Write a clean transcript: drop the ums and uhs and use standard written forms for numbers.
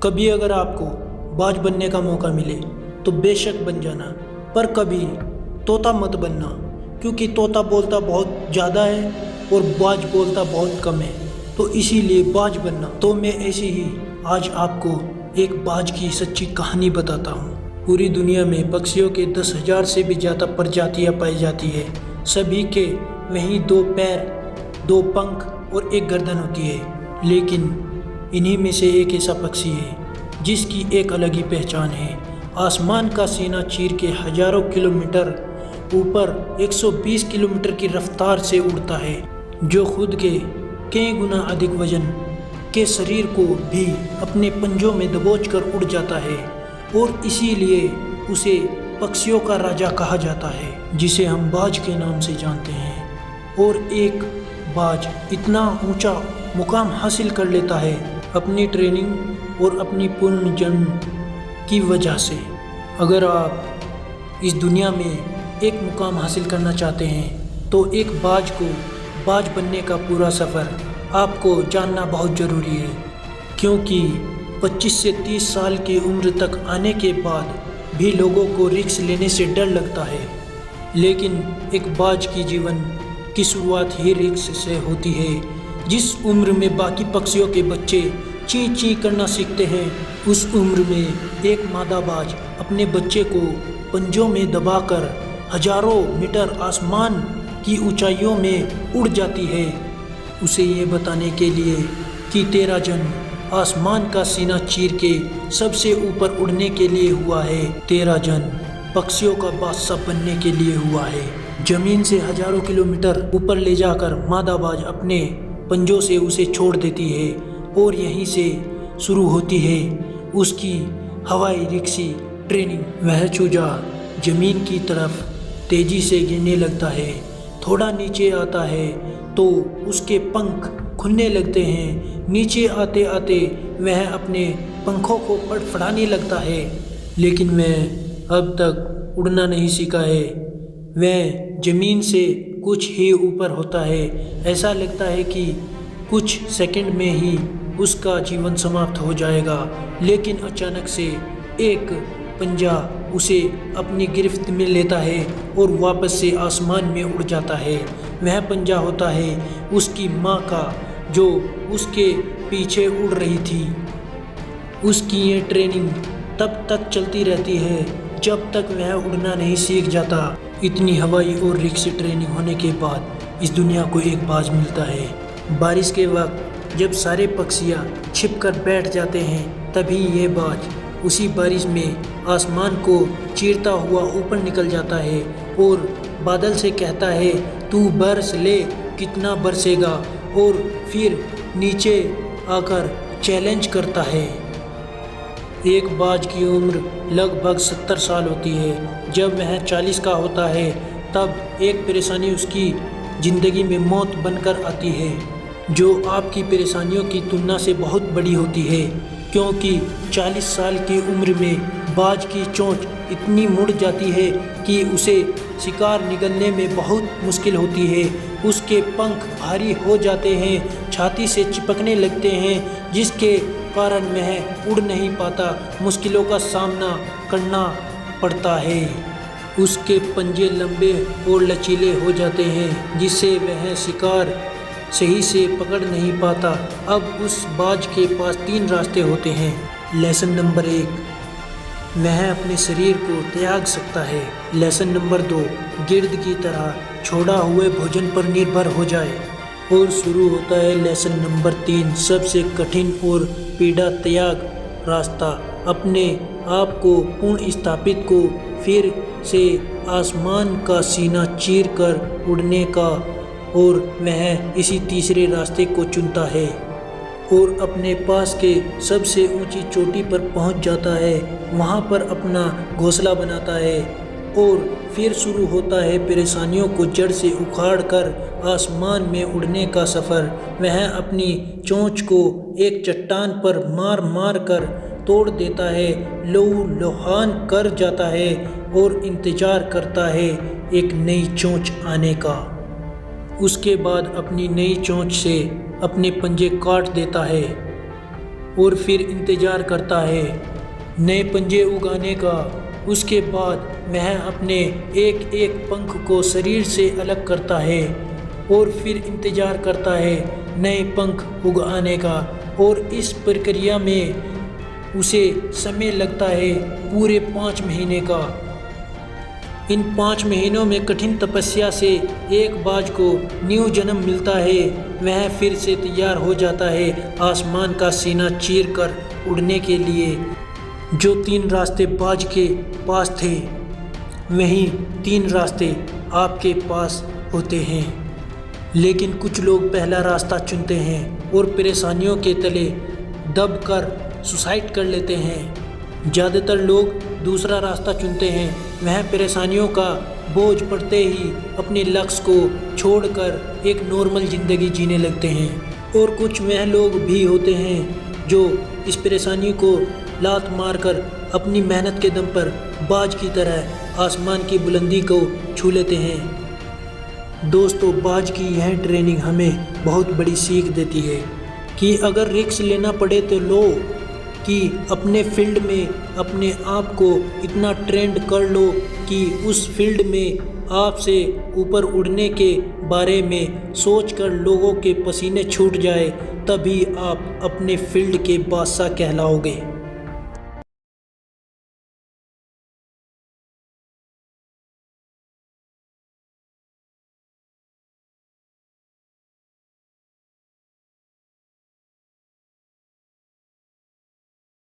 कभी अगर आपको बाज बनने का मौका मिले तो बेशक बन जाना, पर कभी तोता मत बनना, क्योंकि तोता बोलता बहुत ज़्यादा है और बाज बोलता बहुत कम है। तो इसीलिए बाज बनना। तो मैं ऐसे ही आज आपको एक बाज की सच्ची कहानी बताता हूँ। पूरी दुनिया में पक्षियों के 10,000 से भी ज़्यादा प्रजातियाँ पाई जाती है। सभी के वहीं 2 पैर, 2 पंख और 1 गर्दन होती है, लेकिन इन्हीं में से एक ऐसा पक्षी है जिसकी एक अलग ही पहचान है। आसमान का सीना चीर के हजारों किलोमीटर ऊपर 120 किलोमीटर की रफ्तार से उड़ता है, जो खुद के कई गुना अधिक वजन के शरीर को भी अपने पंजों में दबोचकर उड़ जाता है, और इसीलिए उसे पक्षियों का राजा कहा जाता है, जिसे हम बाज के नाम से जानते हैं। और एक बाज इतना ऊंचा मुकाम हासिल कर लेता है अपनी ट्रेनिंग और अपनी पूर्ण जन्म की वजह से। अगर आप इस दुनिया में एक मुकाम हासिल करना चाहते हैं तो एक बाज को बाज बनने का पूरा सफ़र आपको जानना बहुत ज़रूरी है, क्योंकि 25 से 30 साल की उम्र तक आने के बाद भी लोगों को रिस्क लेने से डर लगता है, लेकिन एक बाज की जीवन की शुरुआत ही रिस्क से होती है। जिस उम्र में बाकी पक्षियों के बच्चे ची ची करना सीखते हैं, उस उम्र में एक मादा बाज अपने बच्चे को पंजों में दबाकर हजारों मीटर आसमान की ऊंचाइयों में उड़ जाती है, उसे ये बताने के लिए कि तेरा जन्म आसमान का सीना चीर के सबसे ऊपर उड़ने के लिए हुआ है। तेरा जन्म पक्षियों का बादशाह बनने के लिए हुआ है। जमीन से हजारों किलोमीटर ऊपर ले जाकर मादा बाज अपने पंजों से उसे छोड़ देती है, और यहीं से शुरू होती है उसकी हवाई रिक्शी ट्रेनिंग। वह चूजा जमीन की तरफ तेजी से गिरने लगता है, थोड़ा नीचे आता है तो उसके पंख खुलने लगते हैं। नीचे आते आते वह अपने पंखों को फड़फड़ाने लगता है, लेकिन वह अब तक उड़ना नहीं सीखा है। वह जमीन से कुछ ही ऊपर होता है। ऐसा लगता है कि कुछ सेकंड में ही उसका जीवन समाप्त हो जाएगा, लेकिन अचानक से एक पंजा उसे अपनी गिरफ्त में लेता है और वापस से आसमान में उड़ जाता है। वह पंजा होता है उसकी माँ का, जो उसके पीछे उड़ रही थी। उसकी ये ट्रेनिंग तब तक चलती रहती है जब तक वह उड़ना नहीं सीख जाता। इतनी हवाई और रिक्शा ट्रेनिंग होने के बाद इस दुनिया को एक बाज मिलता है। बारिश के वक्त जब सारे पक्षियाँ छिपकर बैठ जाते हैं, तभी ये बाज उसी बारिश में आसमान को चीरता हुआ ऊपर निकल जाता है और बादल से कहता है, तू बरस ले, कितना बरसेगा, और फिर नीचे आकर चैलेंज करता है। एक बाज की उम्र लगभग 70 साल होती है। जब वह 40 का होता है तब एक परेशानी उसकी ज़िंदगी में मौत बनकर आती है, जो आपकी परेशानियों की तुलना से बहुत बड़ी होती है, क्योंकि 40 साल की उम्र में बाज की चोंच इतनी मुड़ जाती है कि उसे शिकार निगलने में बहुत मुश्किल होती है। उसके पंख भारी हो जाते हैं, छाती से चिपकने लगते हैं, जिसके कारण वह उड़ नहीं पाता, मुश्किलों का सामना करना पड़ता है। उसके पंजे लंबे और लचीले हो जाते हैं, जिससे वह शिकार सही से पकड़ नहीं पाता। अब उस बाज के पास 3 रास्ते होते हैं। लेसन नंबर 1, वह अपने शरीर को त्याग सकता है। लेसन नंबर 2, गिर्द की तरह छोड़ा हुए भोजन पर निर्भर हो जाए। और शुरू होता है लेसन नंबर 3, सबसे कठिन और पीड़ा त्याग रास्ता। अपने आप को पूर्ण स्थापित को फिर से आसमान का सीना चीर कर उड़ने का, और वह इसी तीसरे रास्ते को चुनता है और अपने पास के सबसे ऊंची चोटी पर पहुंच जाता है। वहां पर अपना घोंसला बनाता है और फिर शुरू होता है परेशानियों को जड़ से उखाड़ कर आसमान में उड़ने का सफ़र। वह अपनी चोंच को एक चट्टान पर मार मार कर तोड़ देता है, लहूलुहान कर जाता है और इंतज़ार करता है एक नई चोंच आने का। उसके बाद अपनी नई चोंच से अपने पंजे काट देता है और फिर इंतज़ार करता है नए पंजे उगाने का। उसके बाद वह अपने एक एक पंख को शरीर से अलग करता है और फिर इंतज़ार करता है नए पंख उगाने का। और इस प्रक्रिया में उसे समय लगता है पूरे 5 महीने का। इन 5 महीनों में कठिन तपस्या से एक बाज को न्यू जन्म मिलता है। वह फिर से तैयार हो जाता है आसमान का सीना चीर कर उड़ने के लिए। जो 3 रास्ते बाज के पास थे वहीं 3 रास्ते आपके पास होते हैं। लेकिन कुछ लोग पहला रास्ता चुनते हैं और परेशानियों के तले दब कर सुसाइड कर लेते हैं। ज़्यादातर लोग दूसरा रास्ता चुनते हैं। वह परेशानियों का बोझ पड़ते ही अपने लक्ष्य को छोड़कर एक नॉर्मल ज़िंदगी जीने लगते हैं। और कुछ वह लोग भी होते हैं जो इस परेशानी को लात मारकर अपनी मेहनत के दम पर बाज की तरह आसमान की बुलंदी को छू लेते हैं। दोस्तों, बाज की यह ट्रेनिंग हमें बहुत बड़ी सीख देती है कि अगर रिस्क लेना पड़े तो लो, कि अपने फील्ड में अपने आप को इतना ट्रेंड कर लो कि उस फील्ड में आपसे ऊपर उड़ने के बारे में सोचकर लोगों के पसीने छूट जाए, तभी आप अपने फील्ड के बादशाह कहलाओगे।